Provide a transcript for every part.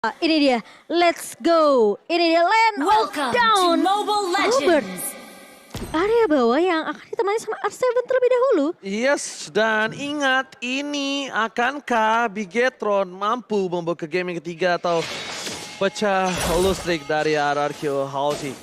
Ini dia, let's go. Ini dia Land of Welcome Down. to Mobile Albert. Legends. Area bawah yang akan ditemani sama R7 terlebih dahulu. Yes, dan ingat ini akankah Bigetron mampu membawa ke game yang ketiga atau pecah lustrik dari RRQ Halsey.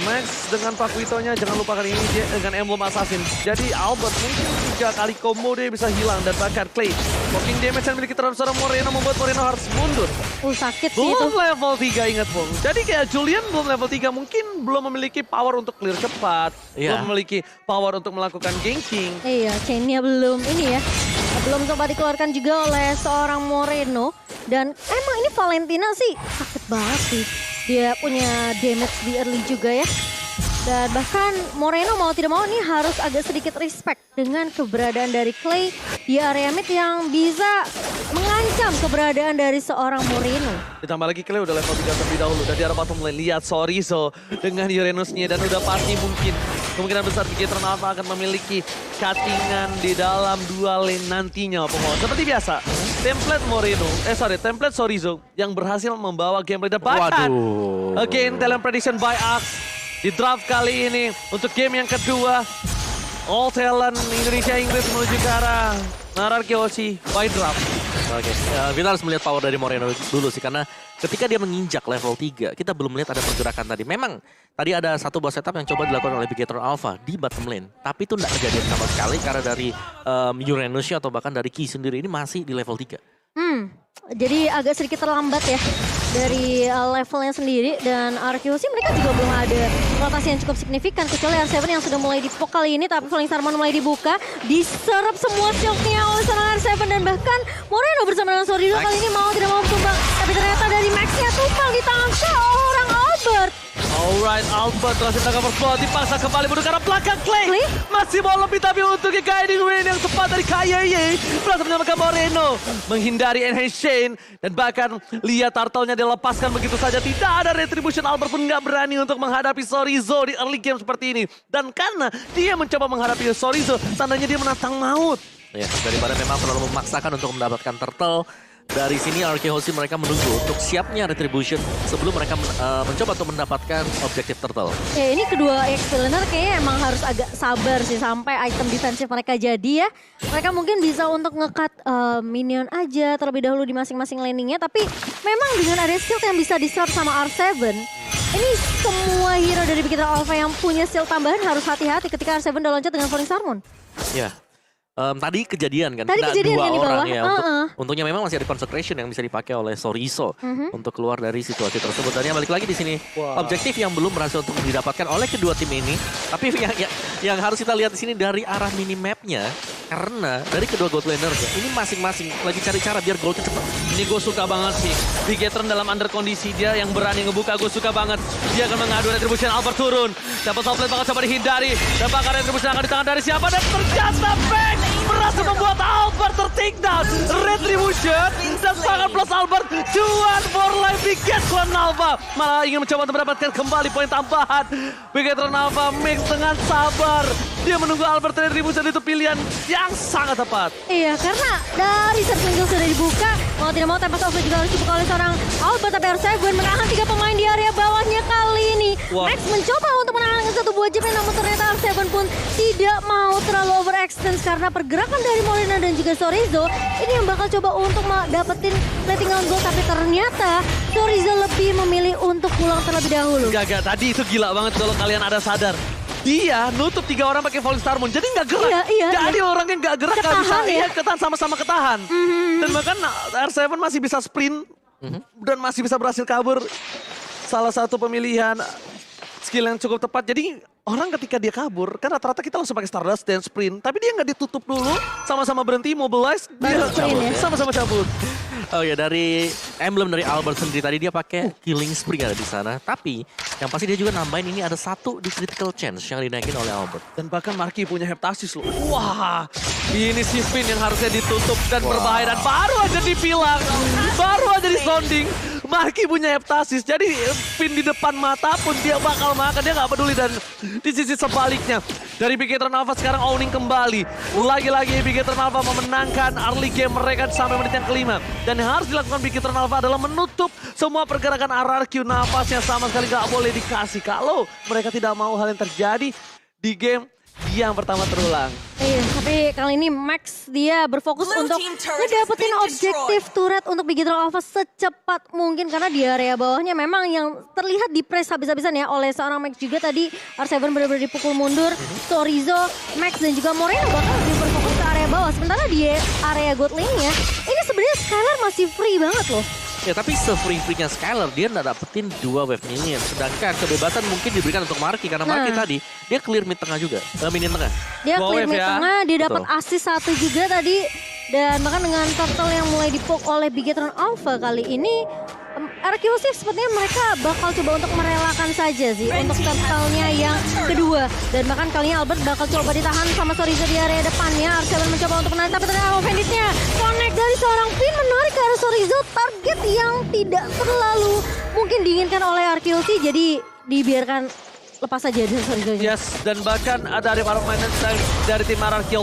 Max dengan Pakuitonya, jangan lupakan ini dia dengan emblem assassin. Jadi Albert mungkin 3 kali combo dia bisa hilang dan bahkan Clay. Blocking damage yang dimiliki terhadap seorang Moreno membuat Moreno harus mundur. Sakit sih itu. Belum level 3 ingat Bung. Jadi kayak Julian belum level 3 mungkin belum memiliki power untuk clear cepat. Iya. Belum memiliki power untuk melakukan ganking. Iya, chainnya belum ini ya. Belum sempat dikeluarkan juga oleh seorang Moreno. Dan emang ini Valentina sih sakit banget sih. Dia punya damage di early juga ya. Dan bahkan Moreno mau tidak mau ini harus agak sedikit respect dengan keberadaan dari Clay di area mid yang bisa mengancam keberadaan dari seorang Moreno. Ditambah lagi Clay udah level 3 terlebih dahulu. Dan di arah bottom lane lihat Sorizo dengan Uranusnya. Dan udah pasti mungkin kemungkinan besar Bigetron Alpha akan memiliki cuttingan di dalam 2 lane nantinya. Seperti biasa, template Sorizo yang berhasil membawa gameplay dan bahkan again talent prediction by Axe. Di draft kali ini untuk game yang kedua, all talent Indonesia Inggris menuju ke arah RRQ Halsey by draft. Oke, kita harus melihat power dari Moreno dulu sih, karena ketika dia menginjak level 3, kita belum melihat ada pergerakan tadi. Memang tadi ada satu boss setup yang coba dilakukan oleh Bigetron Alpha di bottom lane, tapi itu tidak kejadian sama sekali karena dari Uranusnya atau bahkan dari Ki sendiri ini masih di level 3. Jadi agak sedikit terlambat ya dari levelnya sendiri, dan RQC mereka juga belum ada rotasi yang cukup signifikan kecuali R7 yang sudah mulai dipok kali ini, tapi Falling Sarmon mulai dibuka, diserap semua shieldnya oleh seorang R7 dan bahkan Moreno bersama dengan Sorizo kali ini mau tidak mau tumbang, tapi ternyata dari Max-nya tumbang di tangan seorang Albert. Alright, Albert berhasil tangkap first blood, dipaksa kembali menuju ke arah belakang Clay. Masih mau lebih tapi untuk guiding rain yang tepat dari KYY. Berhasil menyelamatkan Moreno, menghindari enhance chain. Dan bahkan lihat turtle-nya dilepaskan begitu saja. Tidak ada retribution, Albert pun nggak berani untuk menghadapi Sorizo di early game seperti ini. Dan karena dia mencoba menghadapi Sorizo, tandanya dia menantang maut. Ya, daripada memang terlalu memaksakan untuk mendapatkan turtle. Dari sini RRQ Halsey mereka menunggu untuk siapnya retribution sebelum mereka mencoba untuk mendapatkan objektif turtle. Ya ini kedua X-Villainer kayaknya emang harus agak sabar sih sampai item defensif mereka jadi ya. Mereka mungkin bisa untuk nge-cut minion aja terlebih dahulu di masing-masing landingnya. Tapi memang dengan ada shield yang bisa di-serve sama R7, ini semua hero dari Bigetron Alpha yang punya shield tambahan harus hati-hati ketika R7 udah loncat dengan Falling Sarmon. Ya. Tadi kejadian kan, Tadi kena kejadian 2 kan di bawah. orang ya. Untungnya memang masih ada consecration yang bisa dipakai oleh Sorizo untuk keluar dari situasi tersebut. Dan yang balik lagi di sini, objektif yang belum berhasil untuk didapatkan oleh kedua tim ini. Tapi yang harus kita lihat di sini dari arah minimapnya, karena dari kedua gold laner ini masing-masing lagi cari cara biar goldnya cepat. Ini gue suka banget sih. Bigetron dalam under kondisi dia yang berani ngebuka, gue suka banget. Dia akan mengadu retribution, Albert turun. Dapat top lane bakal coba dihindari. Dan bakal retribution akan di tangan dari siapa. Dan ternyata Back berhasil membuat Albert ter-take down. Retribution dan sangat plus Albert. Cuan for life Bigetron Alpha. Malah ingin mencoba untuk mendapatkan kembali poin tambahan. Bigetron Alpha mix dengan sabar. Dia menunggu Albert retribution, itu pilihan yang sangat tepat. Iya, karena dari set single sudah dibuka, mau tidak mau Tempest Over juga harus dibuka oleh seorang Albert, tapi R7 menahan 3 pemain di area bawahnya kali ini. Wah. Max mencoba untuk menahan satu buah jepit, namun ternyata R7 pun tidak mau terlalu overextend karena pergerakan dari Moreno dan juga Sorizo. Ini yang bakal coba untuk dapetin plating on goal, tapi ternyata Sorizo lebih memilih untuk pulang terlebih dahulu. Gak, tadi itu gila banget kalau kalian ada sadar. Dia nutup 3 orang pakai Falling Sarmon, jadi nggak gerak. Iya. Gak ada orang yang nggak gerak, nggak bisa. Ketahan ya? Iya, ketahan sama-sama ketahan. Dan bahkan R7 masih bisa sprint dan masih bisa berhasil kabur. Salah satu pemilihan skill yang cukup tepat. Jadi orang ketika dia kabur, kan rata-rata kita langsung pakai Stardust dan sprint. Tapi dia nggak ditutup dulu, sama-sama berhenti, mobilize, Baru dia sprint ya? sama-sama cabut. Oh ya, dari emblem dari Albert sendiri tadi dia pakai Killing Spree ada di sana. Tapi yang pasti dia juga nambahin ini ada 1 di critical chance yang dinaikin oleh Albert. Dan bahkan Marky punya heptasis loh. Wah, ini si Finn yang harusnya ditutup dan berbahaya. Dan baru aja dipilang, baru aja disounding. Marky punya heptasis, jadi pin di depan mata pun dia bakal makan, dia nggak peduli. Dan di sisi sebaliknya, dari Big Eternal Alpha sekarang owning kembali. Lagi-lagi Big Eternal Alpha memenangkan early game mereka sampai menit yang kelima. Dan yang harus dilakukan Big Eternal Alpha adalah menutup semua pergerakan RRQ. Nafasnya sama sekali nggak boleh dikasih kalau mereka tidak mau hal yang terjadi di game yang pertama terulang. Iya, tapi kali ini Max dia berfokus untuk ngedapetin objektif turret untuk Big Eternal Alpha secepat mungkin. Karena di area bawahnya memang yang terlihat di press habis-habisan ya oleh seorang Max juga tadi. R7 benar-benar dipukul mundur. Sorizo, Max dan juga Moreno bahkan lebih berfokus ke area bawah. Sementara di area god lane-nya, ini sebenarnya Skylar masih free banget loh. Ya tapi se-free-free-nya Skylar dia nggak dapetin 2 wave minion. Sedangkan kebebasan mungkin diberikan untuk Marky. Karena Marky tadi dia clear mid tengah juga. Minion tengah. Dia Dua clear wave mid ya. tengah, dia dapat Betul. assist 1 juga tadi. Dan bahkan dengan turtle yang mulai dipoke oleh Big Eternal Alpha kali ini, RQC sepertinya mereka bakal coba untuk merelakan saja sih untuk turtle-nya yang kedua. Dan bahkan kali ini Albert bakal coba ditahan sama Sorizo di area depannya. R7 mencoba untuk menarik, tapi ternyata Banditnya connect dari seorang pin menarik ke arah Sorizo. Target yang tidak terlalu mungkin diinginkan oleh RQC, jadi dibiarkan lepas saja dari Sorizo. Yes, dan bahkan dari para pemain dari tim RRQ,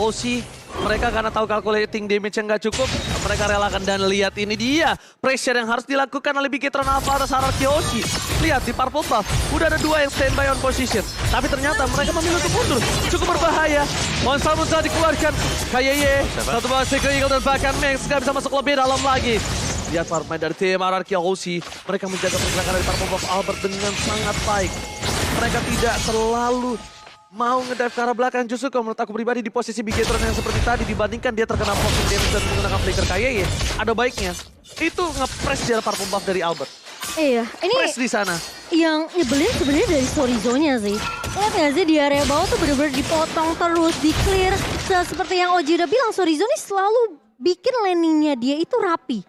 mereka karena tahu calculating damage yang gak cukup, mereka relakan. Dan lihat ini dia pressure yang harus dilakukan oleh Big Eternal Alpha atas RRQ. Lihat di purple buff, udah ada 2 yang standby on position. Tapi ternyata mereka memilih untuk mundur, cukup berbahaya. Monster dikeluarkan, KYY, satu bawah Secret Eagle dan bahkan Max gak bisa masuk lebih dalam lagi. Lihat para pemain dari tim RRQ, mereka menjaga pergerakan dari purple buff Albert dengan sangat baik. Mereka tidak selalu mau ngedive ke arah belakang. Justru kalau menurut aku pribadi di posisi Big Eternal yang seperti tadi, dibandingkan dia terkena poking damage dan menggunakan flicker KYY, ada baiknya itu nge-press dia purple buff dari Albert. Iya, ini Press di sana. yang nyebelin sebenarnya dari Sorizo-nya sih. Lihat nggak sih di area bawah tuh bener-bener dipotong terus, di-clear. Seperti yang Oji udah bilang, Sorizo nih selalu bikin landingnya dia itu rapi.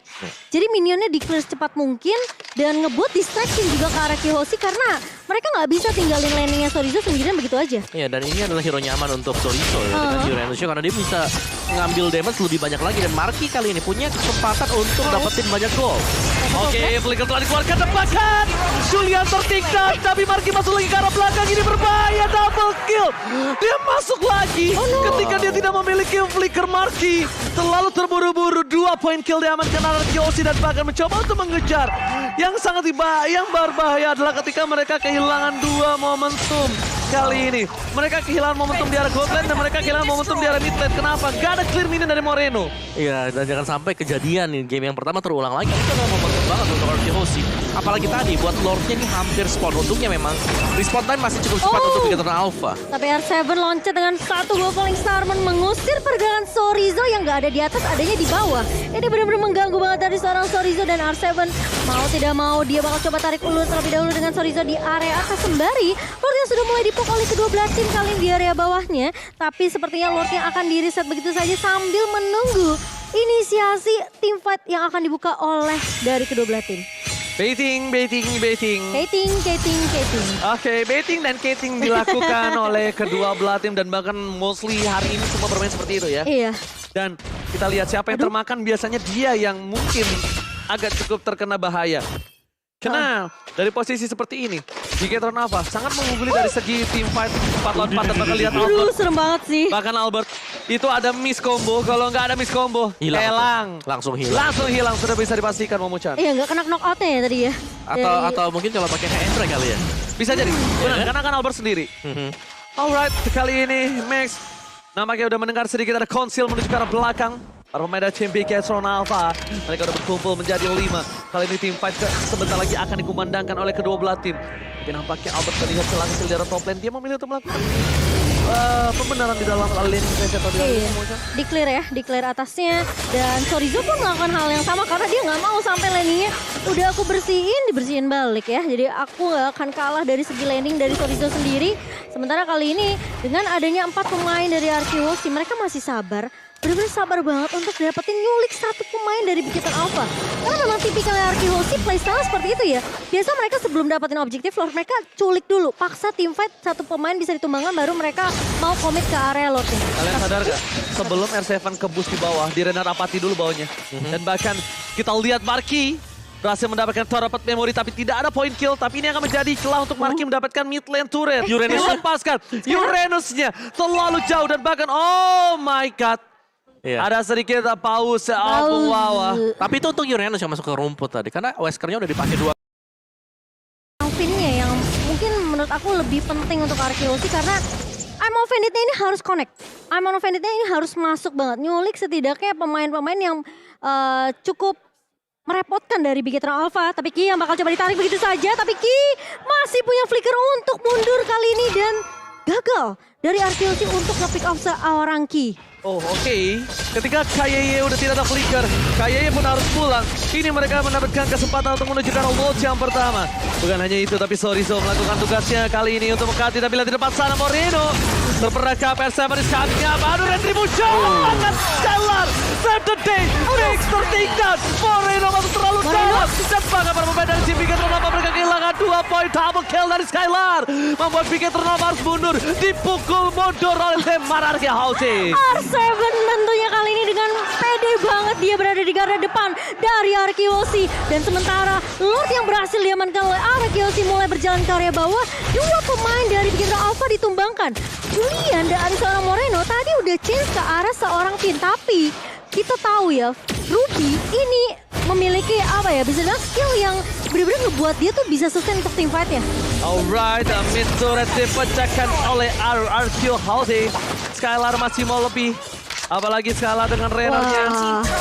Jadi minionnya di-clear secepat mungkin dan ngebuat distraction juga ke arah Kihoshi karena mereka nggak bisa tinggalin landingnya Sorizo sendirian begitu aja. Iya, dan ini adalah hero nyaman untuk Sorizo ya, dengan hero Enlusio karena dia bisa ngambil damage lebih banyak lagi. Dan Marky kali ini punya kesempatan untuk dapetin banyak gol. Oke, flicker telah dikeluarkan, tebakan. Julian tertikam, tapi Marky masuk lagi ke arah belakang. Ini berbahaya, double kill. Dia masuk lagi ketika dia tidak memiliki flicker. Marky terlalu terburu-buru. 2 poin kill diamankan oleh Kiyoshi dan bahkan mencoba untuk mengejar. Yang sangat berbahaya adalah ketika mereka kehilangan 2 momentum. Kali ini mereka kehilangan momentum di arah gold lane dan mereka kehilangan momentum di arah mid lane. Kenapa? Gak ada clear minion dari Moreno. Iya, dan jangan sampai kejadian nih game yang pertama terulang lagi. Itu adalah momentum banget untuk Kiyoshi. Apalagi tadi buat Lordnya ini hampir spawn. Untungnya memang respawn time masih cukup cepat untuk Big Eternal Alpha. Tapi R7 loncat dengan 1 gol falling starman mengusir pergerakan Sorizo yang nggak ada di atas, adanya di bawah. Ini benar-benar mengganggu banget dari seorang Sorizo dan R7 mau tidak mau dia bakal coba tarik ulur terlebih dahulu dengan Sorizo di area atas sembari Lordnya sudah mulai dipok oleh kedua belah tim kali ini di area bawahnya. Tapi sepertinya Lordnya akan di reset begitu saja sambil menunggu inisiasi tim fight yang akan dibuka oleh dari kedua belah tim. Baiting. Kating. Oke, baiting dan cating dilakukan oleh kedua belah tim dan bahkan mostly hari ini semua bermain seperti itu ya. Iya. Dan kita lihat siapa yang termakan, biasanya dia yang mungkin agak cukup terkena bahaya. Karena dari posisi seperti ini, Big Eternal Alpha sangat mengungguli dari segi team fight 4 lawan 4 dan bakal lihat Aduh, Albert. serem banget sih. Bahkan Albert itu ada miss combo, kalau nggak ada miss combo, hilang. Langsung hilang. Langsung hilang, sudah bisa dipastikan Momo-chan. Iya, nggak kena knockout-nya ya tadi ya. Atau mungkin kalau pakai hand strike kali ya. Bisa jadi, benar, karena kan Albert sendiri. Alright, kali ini Max nampaknya udah mendengar sedikit ada konsil menuju ke arah belakang. Para pemain dari tim Big Eternal Alpha, mereka udah berkumpul menjadi 5. Kali ini tim fight sebentar lagi akan dikumandangkan oleh kedua belah tim. Tapi nampaknya Albert terlihat celah kecil di arah top lane. Dia memilih untuk melakukan pembenaran di dalam lane atau di dalam Iya. Di-clear atasnya. Dan Sorizo pun melakukan hal yang sama karena dia nggak mau sampai landingnya udah aku dibersihin balik ya. Jadi aku nggak akan kalah dari segi landing dari Sorizo sendiri. Sementara kali ini dengan adanya 4 pemain dari RQC, mereka masih sabar. Benar-benar sabar banget untuk dapetin nyulik 1 pemain dari Big Eternal Alpha. Karena memang tipikalnya RQC playstyle seperti itu ya. Biasa mereka sebelum dapetin objektif Lord, mereka culik dulu. Paksa tim fight 1 pemain bisa ditumbangkan baru mereka mau komit ke area Lordnya. Kalian sadar gak? Sebelum R7 ke boost di bawah, di Renard apati dulu bawahnya. Dan bahkan kita lihat Marky berhasil mendapatkan Torapet Memory tapi tidak ada point kill. Tapi ini akan menjadi celah untuk Marky mendapatkan mid lane turret. Uranus dilepaskan. Uranusnya terlalu jauh dan bahkan oh my god. Iya. Ada sedikit pause album Wawa. Tapi itu untuk Uranus yang masuk ke rumput tadi. Karena Weskernya udah dipakai 2. Pinnya yang mungkin menurut aku lebih penting untuk Arkeologi karena I'm Offended-nya ini harus connect. I'm Offended-nya ini harus masuk banget. Nyulik setidaknya pemain-pemain yang cukup merepotkan dari Bigetron Alpha. Tapi Ki yang bakal coba ditarik begitu saja. Tapi Ki masih punya flicker untuk mundur kali ini dan gagal dari Arkeologi untuk nge-pick off seorang Ki. Oh oke. Ketika KYY udah tidak ada flicker, KYY pun harus pulang. Ini mereka mendapatkan kesempatan untuk menunjukkan load yang pertama. Bukan hanya itu, tapi Sorizo melakukan tugasnya kali ini untuk mengganti. Tapi lihat di depan sana Moreno. Terperangkap R7 is coming up. Aduh retribution. Akan Skylar. Save the day. Mix tertinggal. Moreno masuk terlalu dalam. Dan bahkan para pemain dari tim Bigetron Alpha mereka kehilangan 2 poin. Double kill dari Skylar. Membuat Bigetron Alpha harus mundur. Dipukul mundur oleh tim Mararki Housing. R7 tentunya kali ini dengan pede banget dia berada di garda depan dari Arkeologi. Dan sementara Lord yang berhasil diamankan oleh Arkeologi mulai berjalan ke area bawah. 2 pemain dari Bigetron Alpha ditumbangkan. Julian dari seorang Moreno tadi udah change ke arah seorang Finn. Tapi kita tahu ya Ruby ini memiliki apa ya, bisa bilang skill yang benar-benar ngebuat dia tuh bisa sustain untuk team fight ya. Alright, mid turret dipecahkan oleh RRQ Housing. Skylar masih mau lebih. Apalagi Skylar dengan Reno-nya.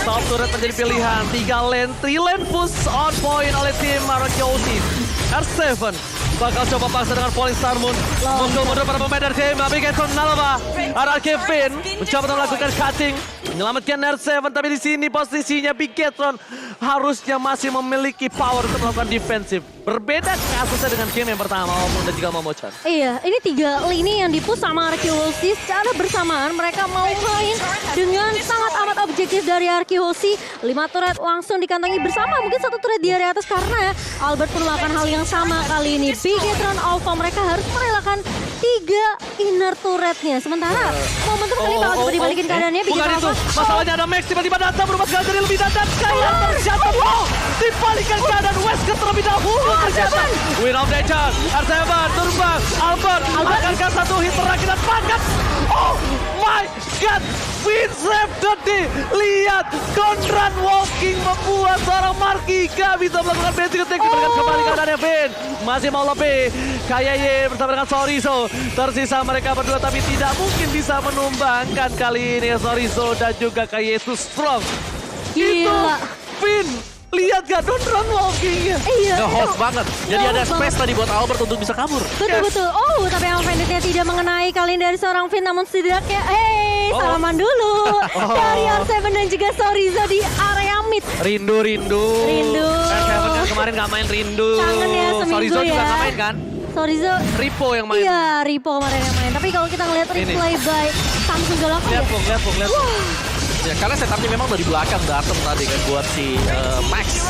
Top turret menjadi pilihan. 3 lane, 3 lane push on point oleh tim RRQ Housing. R7 bakal coba paksa dengan Falling Star Moon. Mundur para pemain dari tim Bigetron Alpha. RRQ Finn mencoba melakukan cutting. Menyelamatkan R7, tapi di sini posisinya Bigetron harusnya masih memiliki power untuk melakukan defensif. Berbeda kasusnya dengan game yang pertama, Omong dan juga Momochan. Iya, ini 3 lini yang dipush sama Arkeologi secara bersamaan. Mereka mau main dengan sangat amat objektif dari Arkeologi. 5 turret langsung dikantongi bersama. Mungkin 1 turret di area atas karena Albert pun melakukan hal yang sama kali ini. Bigetron Alpha mereka harus merelakan 3 inner turretnya. Sementara momentum kali bakal coba dibalikin keadaannya. Bukan Bigetron itu, Alpha. masalahnya ada Max tiba-tiba datang berubah sekali jadi lebih datang. Skylar terjatuh, dibalikan keadaan Wesker terlebih dahulu terjatuh. Win of Nature, R7 terbang, Albert akankah 1 hit terakhir dan pangkat. Oh my god, Finn save the day. Lihat, Conrad walking membuat seorang Marky gak bisa melakukan basic attack. Diberikan kembali keadaannya Finn, masih mau lebih. KYY bersama dengan Sorizo, tersisa mereka berdua tapi tidak mungkin bisa menumbangkan kali ini. Sorizo dan juga KYY too strong. Itu Gila. Finn, lihat gak don't run walking-nya. Iya. Nge-hold banget. Jadi ada Nge-hold space tadi buat Albert untuk bisa kabur. Betul-betul. Oh, tapi yang Offended-nya tidak mengenai kali ini dari seorang Finn. Namun setidaknya, salaman dulu. Dari R7 dan juga Sorizo di area mid. Rindu. Rindu. Kevin kan kemarin gak main rindu. Kangen ya seminggu Sorizo juga ya. gak main kan? Sorizo. Ripo yang main. Iya, Ripo kemarin yang main. Tapi kalau kita ngeliat Ini. replay by Samsung Galaxy Lihat ya. Pung. Ya, karena setupnya memang dari belakang datang tadi kan buat si Max.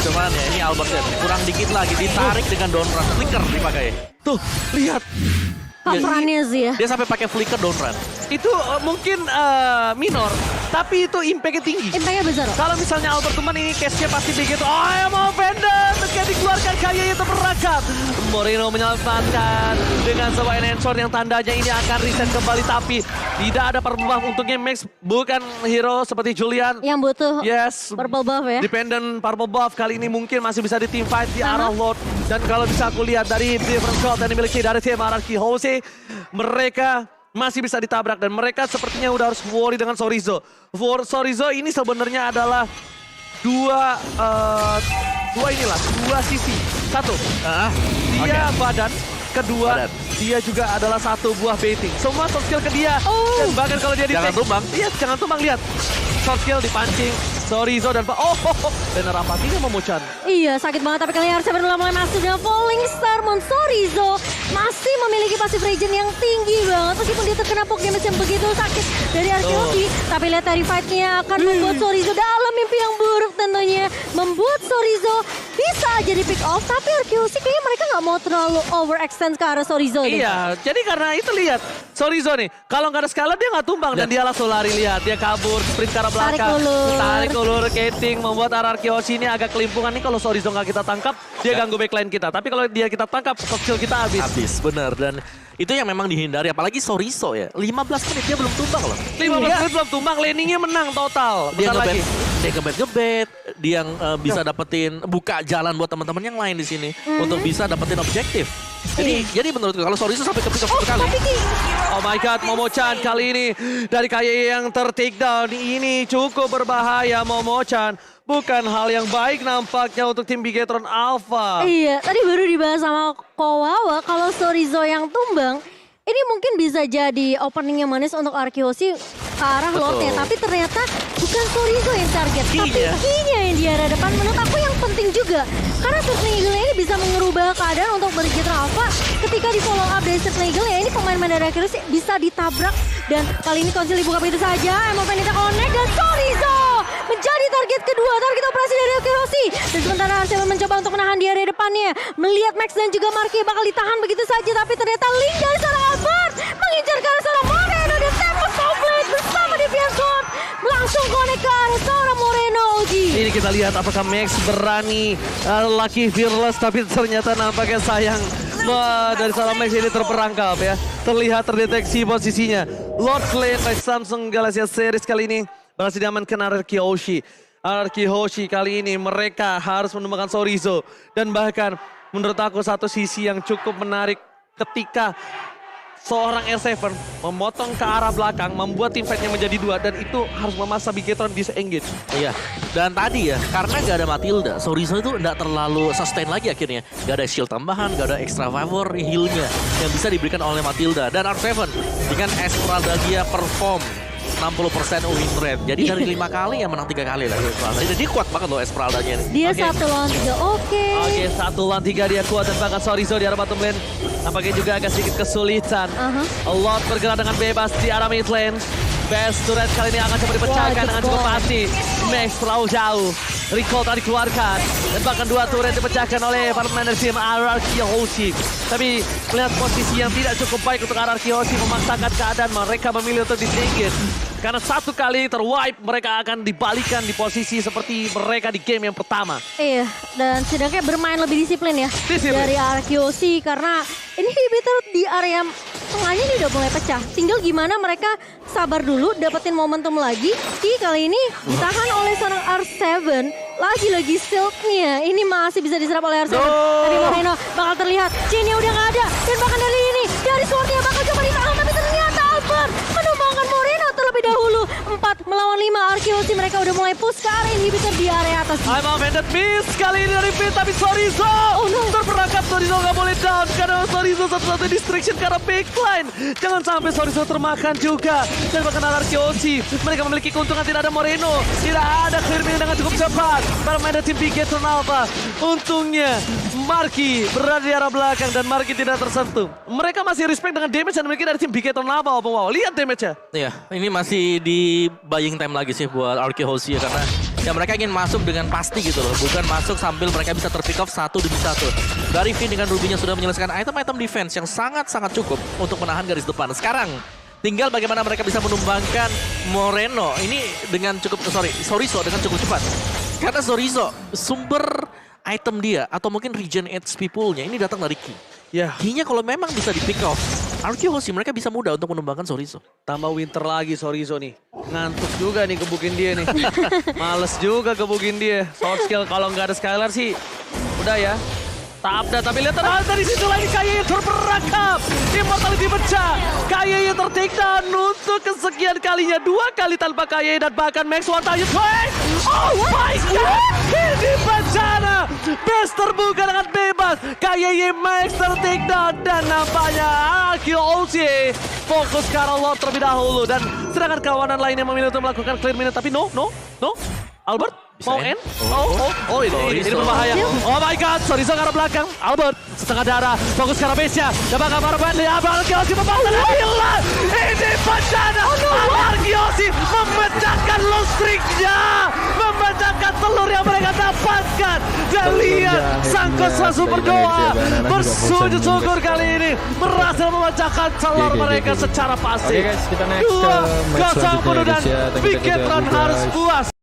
Cuman ya ini Albert ya kurang dikit lagi ditarik dengan down run flicker dipakai. Tuh, lihat. Coverannya sih ya. Dia sampai pakai flicker down run. Itu mungkin minor, tapi itu impact-nya tinggi. Impact-nya besar. Kalau misalnya Albert teman ini case-nya pasti begitu. Oh, yang mau Fender. Ketika dikeluarkan KYY terperangkap. Moreno menyelamatkan dengan sebuah enhancer yang tandanya ini akan reset kembali. Tapi tidak ada purple buff untungnya Max. Bukan hero seperti Julian. Yang butuh Yes. purple buff ya. Dependent purple buff kali ini mungkin masih bisa di team fight di arah Lord. Dan kalau bisa aku lihat dari different shot yang dimiliki dari tim RRQ Housing, mereka masih bisa ditabrak dan mereka sepertinya udah harus worry dengan Sorizo. Sorizo ini sebenarnya adalah dua sisi. Satu, dia badan. Kedua, dia juga adalah satu buah baiting. Semua soft skill ke dia. Dan bahkan kalau dia Jangan tumbang. Iya, jangan tumbang, lihat. Soft skill dipancing, Sorizo dan dan Rampatinya Momochan. Iya, sakit banget. Tapi kali ini harusnya mulai masuk dengan Falling Star Moon. Sorizo masih memiliki passive regen yang tinggi banget. Meskipun dia terkena poke damage yang begitu sakit dari Arkeologi. Tapi lihat dari fight-nya akan membuat Sorizo dalam mimpi yang buruk tentunya. Membuat Sorizo bisa aja bisa di pick off, tapi RQC kayaknya mereka nggak mau terlalu overextend ke arah Sorizo. Iya, jadi karena itu lihat Sorizo nih, kalau nggak ada skala dia nggak tumbang dan dia langsung lari, lihat dia kabur, sprint ke arah belakang, tarik ulur, Keting membuat RRQ Hoshi ini agak kelimpungan nih. Kalau Sorizo nggak kita tangkap, dia ganggu backline kita. Tapi kalau dia kita tangkap, soft skill kita habis. Habis, bener. Dan itu yang memang dihindari, apalagi Sorizo ya. 15 menit dia belum tumbang loh. 15 menit belum tumbang, laningnya menang total. Dia Bentar lagi. ngebet, dia yang bisa dapetin buka jalan buat teman-teman yang lain di sini untuk bisa dapetin objektif. Jadi menurutku kalau Sorizo sampai ke pick off satu kali. Oh my god, Momo-chan kali ini dari KYE yang ter-take down. Ini cukup berbahaya Momo-chan. Bukan hal yang baik nampaknya untuk tim Bigetron Alpha. Iya, tadi baru dibahas sama Kowawa kalau Sorizo yang tumbang, ini mungkin bisa jadi opening yang manis untuk RQC ke arah lotnya. Tapi ternyata bukan Sorizo yang target, tapi Key-nya yang di arah depan. Menurut aku yang penting juga. Karena Surfing Eagle ini bisa mengubah keadaan untuk Bigetron Alpha. Ketika di follow up dari Surfing Eagle ya, ini pemain-pemain dari RQC bisa ditabrak. Dan kali ini Konsil dibuka begitu saja. Emang Venita connect dan Sorizo menjadi target kedua, target operasi dari RQC. Dan sementara Arsenal mencoba untuk menahan di area depannya. Melihat Max dan juga Marky bakal ditahan begitu saja. Tapi ternyata Link dari seorang Albert mengincar ke arah seorang Moreno. Dan Tempest Outlet bersama Deviant Sword langsung connect ke arah seorang Moreno, Oji. Ini kita lihat apakah Max berani Lucky Fearless, tapi ternyata nampaknya sayang. Dari seorang Max ini terperangkap ya. Terlihat terdeteksi posisinya. Lord Flame by Samsung Galaxy Series kali ini berhasil diamankan RRQ Hoshi. RRQ Hoshi kali ini mereka harus menemukan Sorizo. Dan bahkan menurut aku satu sisi yang cukup menarik ketika seorang R7 memotong ke arah belakang, membuat tim fight-nya menjadi 2, dan itu harus memaksa Bigetron disengage. Iya, dan tadi ya, karena gak ada Matilda, Sorizo itu gak terlalu sustain lagi akhirnya. Gak ada shield tambahan, gak ada extra favor heal-nya yang bisa diberikan oleh Matilda. Dan R7 dengan Esmeralda dia perform 60% win rate. Jadi dari 5 kali ya menang 3 kali lah. Jadi dia kuat banget loh Esmeraldanya nih. Dia 1 lawan 3, oke. Oke, 1 lawan 3 dia kuat, dan bahkan Sorizo di arah bottom lane nampaknya juga agak sedikit kesulitan. Lot bergerak dengan bebas di arah mid lane. Best turret kali ini akan coba dipecahkan dengan cukup pasti. Max terlalu jauh. Recall tadi keluarkan. Dan bahkan 2 turret dipecahkan oleh para pemain dari tim RRQ Hoshi. Tapi melihat posisi yang tidak cukup baik untuk RRQ Hoshi memaksakan keadaan, mereka memilih untuk disengage. Karena 1 kali terwipe, mereka akan dibalikan di posisi seperti mereka di game yang pertama. Iya, dan setidaknya bermain lebih disiplin ya dari RQC. Karena ini inhibitor di area tengahnya ini udah mulai pecah. Tinggal gimana mereka sabar dulu, dapetin momentum lagi. Kali ini ditahan oleh seorang R7. Lagi-lagi silknya, ini masih bisa diserap oleh R7. Tapi Moreno bakal terlihat, Chinnya udah gak ada. Dan bahkan dari ini, dari swordnya bakal coba ditahan. Tapi ternyata Albert menumbangkan Moreno terlebih dahulu. 4 melawan 5, RQC mereka udah mulai push ke area inhibitor di area atas. I'm offended miss kali ini dari Finn, tapi Sorizo terperangkap. Sorizo gak boleh down karena Sorizo satu-satu distraction karena backline. Jangan sampai Sorizo termakan juga. Dan bahkan RRQ mereka memiliki keuntungan, tidak ada Moreno, tidak ada clear minion dengan cukup cepat. Para main dari tim Bigetron Alpha. Untungnya Marky berada di arah belakang dan Marky tidak tersentuh. Mereka masih respect dengan damage yang dimiliki dari tim Bigetron Alpha. Wow, lihat damage-nya. Iya, ini masih di buying time lagi sih buat RRQ Hoshi ya, karena ya mereka ingin masuk dengan pasti gitu loh, bukan masuk sambil mereka bisa terpick off 1 demi 1. Dari Finn dengan Ruby-nya sudah menyelesaikan item-item defense yang sangat-sangat cukup untuk menahan garis depan. Sekarang tinggal bagaimana mereka bisa menumbangkan Moreno ini dengan Sorizo dengan cukup cepat. Karena Sorizo sumber item dia atau mungkin regen HP pool-nya ini datang dari Key. Ya, Key-nya kalau memang bisa di pick off, RRQ Hoshi mereka bisa mudah untuk menumbangkan Sorizo. tambah winter lagi Sorizo nih. Ngantuk juga nih gebukin dia nih. Males juga gebukin dia. Soft skill kalau nggak ada Skylar sih udah ya. Tabda, tapi lihat dari situ lagi KYE terperangkap. Immortality pecah. KYE ter-take down untuk kesekian kalinya. 2 kali tanpa KYE dan bahkan Max One Time. Oh my god! Ini bencana. Best terbuka dengan bebas. KYE Max ter-take down. Dan nampaknya RRQ fokus ke arah Lord terlebih dahulu. Dan sedangkan kawanan lainnya memilih untuk melakukan clear minute. Tapi no. Albert, mau end? Ini berbahaya. Oh my god, Sorizo ke arah belakang. Albert, setengah darah, fokus ke arah base-nya. Dan bakal para pemain di Albert, Kiyoshi membangun. Gila, ini bencana. Amargiosi memecahkan low streak-nya. Memecahkan telur yang mereka dapatkan. Dan lihat, Sangkos langsung berdoa. Bersujud syukur kali ini. Berhasil memecahkan telur mereka secara pasti. Oke guys, kita next ke match 2-0 selanjutnya penuh ya dan guys ya. Thank you Bigetron guys. harus puas.